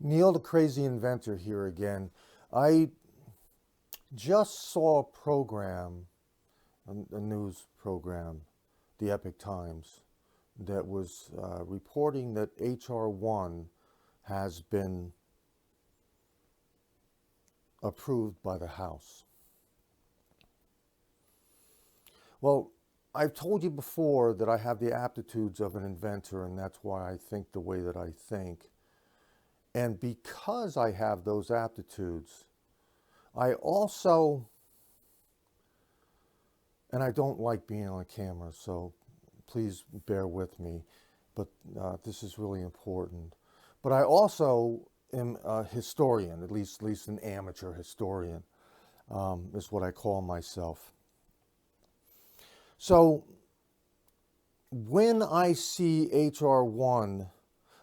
Neil, the crazy inventor here again. I just saw a program, a news program, the Epic Times, that was reporting that HR1 has been approved by the House. Well, I've told you before that I have the aptitudes of an inventor, and that's why I think the way that I think. And because I have those aptitudes, I also, and I don't like being on camera, so please bear with me, but this is really important. But I also am a historian, at least an amateur historian, is what I call myself. So when I see HR1,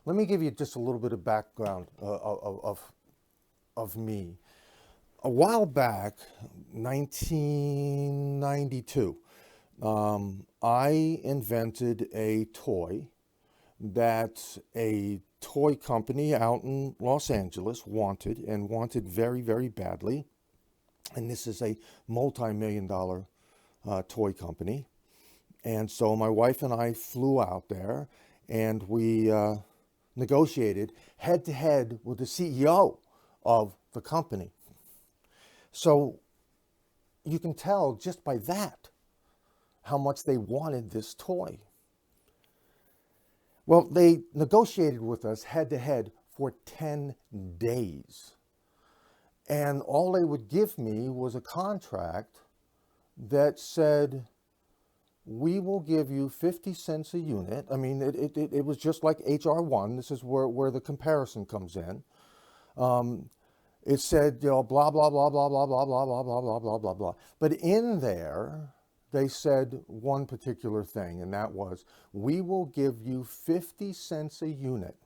let me give you just a little bit of background of me. A while back, 1992, I invented a toy that a toy company out in Los Angeles wanted very, very badly. And this is a multi-million-dollar toy company. And so my wife and I flew out there and we negotiated head-to-head with the CEO of the company. So you can tell just by that how much they wanted this toy. Well, they negotiated with us head-to-head for 10 days. And all they would give me was a contract that said, we will give you 50 cents a unit. I mean, it was just like HR1. This is where the comparison comes in. It said, blah, blah, blah, blah, blah, blah, blah, blah, blah, blah, blah, blah, blah. But in there, they said one particular thing, and that was, we will give you 50 cents a unit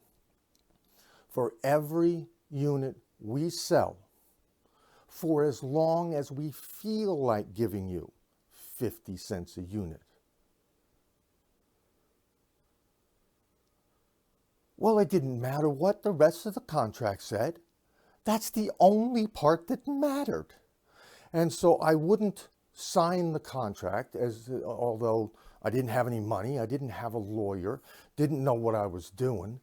for every unit we sell for as long as we feel like giving you 50 cents a unit. Well, it didn't matter what the rest of the contract said. That's the only part that mattered. And so I wouldn't sign the contract, although I didn't have any money, I didn't have a lawyer, didn't know what I was doing.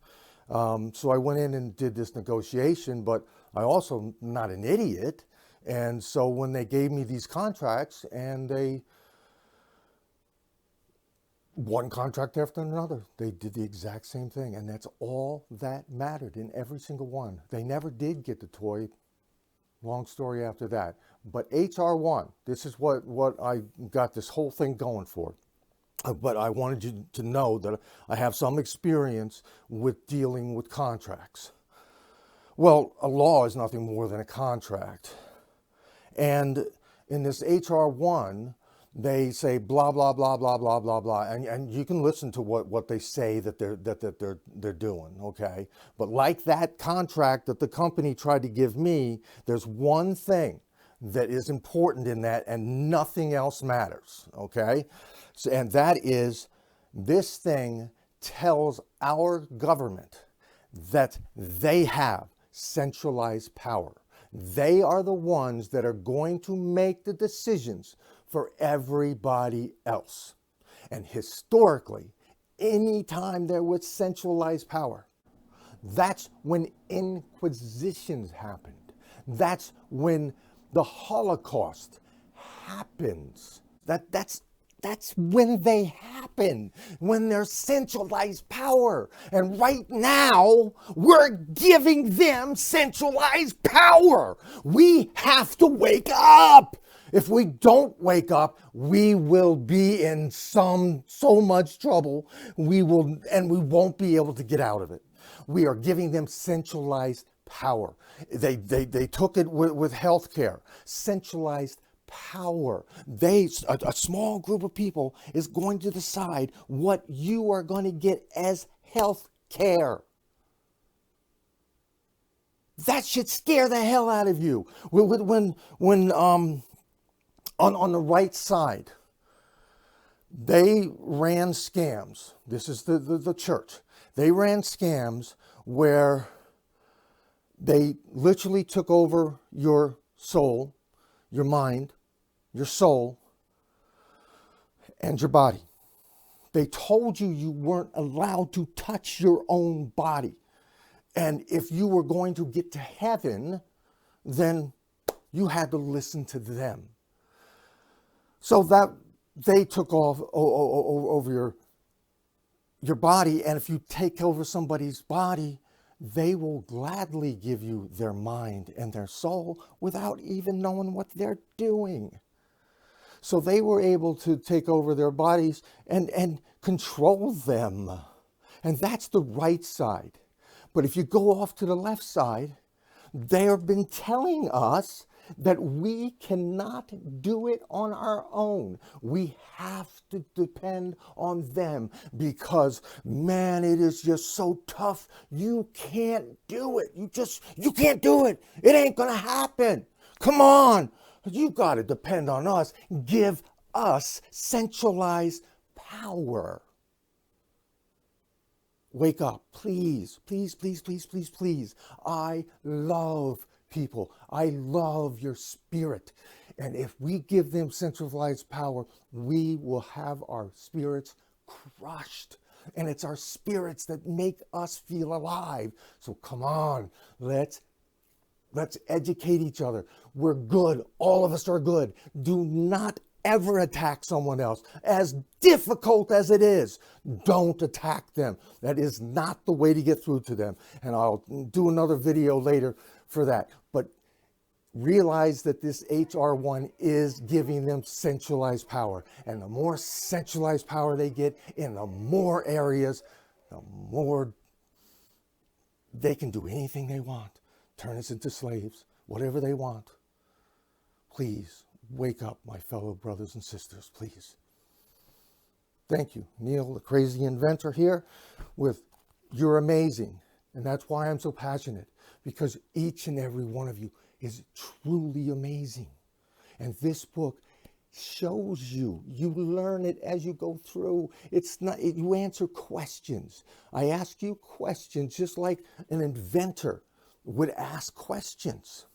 So I went in and did this negotiation, but I also not an idiot. And so when they gave me these contracts, and they, one contract after another, they did the exact same thing. And that's all that mattered in every single one. They never did get the toy. Long story after that. But HR1, this is what I got this whole thing going for. But I wanted you to know that I have some experience with dealing with contracts. Well, a law is nothing more than a contract. And in this HR1, they say blah, blah, blah, blah, blah, blah, blah. And you can listen to what they say that they're doing, okay? But like that contract that the company tried to give me, there's one thing that is important in that and nothing else matters, okay? So, and that is, this thing tells our government that they have centralized power. They are the ones that are going to make the decisions for everybody else. And historically, anytime there was centralized power, that's when inquisitions happened. That's when the Holocaust happens. That's when they happen, when there's centralized power. And right now, we're giving them centralized power. We have to wake up. If we don't wake up, we will be in so much trouble. We won't be able to get out of it. We are giving them centralized power. They took it with healthcare, centralized power. A small group of people is going to decide what you are going to get as health care. That should scare the hell out of you. When on the right side, they ran scams. This is the church. They ran scams where They literally took over your soul, your mind, your soul, and your body. They told you you weren't allowed to touch your own body. And if you were going to get to heaven, then you had to listen to them. So that they took off over your body, and if you take over somebody's body, they will gladly give you their mind and their soul without even knowing what they're doing. So they were able to take over their bodies and control them. And that's the right side. But if you go off to the left side, they have been telling us that we cannot do it on our own. We have to depend on them because, man, it is just so tough. You can't do it. You can't do it. It ain't gonna happen. Come on. You got to depend on us. Give us centralized power. Wake up, please, please, please, please, please, please. I love people. I love your spirit. And if we give them centralized power, we will have our spirits crushed. And it's our spirits that make us feel alive. So come on, let's educate each other. We're good. All of us are good. Do not ever attack someone else. As difficult as it is, don't attack them. That is not the way to get through to them. And I'll do another video later for that. But realize that this HR1 is giving them centralized power. And the more centralized power they get in the more areas, the more they can do anything they want. Turn us into slaves, whatever they want. Please, wake up, my fellow brothers and sisters, please. Thank you, Neil, the crazy inventor here with You're Amazing. And that's why I'm so passionate, because each and every one of you is truly amazing. And this book shows you, you learn it as you go through. It's not, you answer questions. I ask you questions just like an inventor would ask questions.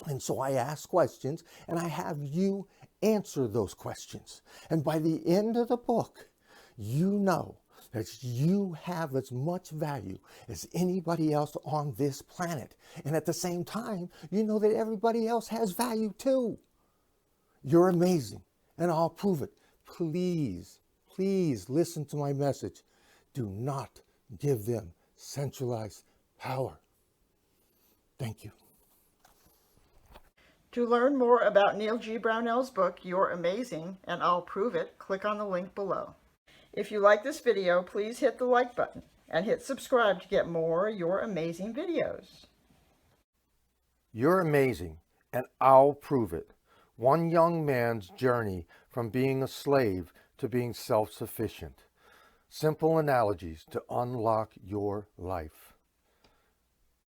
And so I ask questions and I have you answer those questions. And by the end of the book, you know that you have as much value as anybody else on this planet. And at the same time, you know that everybody else has value too. You're amazing, and I'll prove it. Please, please listen to my message. Do not give them centralized power. Thank you. To learn more about Neil G. Brownell's book, You're Amazing, and I'll Prove It, click on the link below. If you like this video, please hit the like button and hit subscribe to get more You're Amazing videos. You're amazing, and I'll prove it. One young man's journey from being a slave to being self-sufficient. Simple analogies to unlock your life.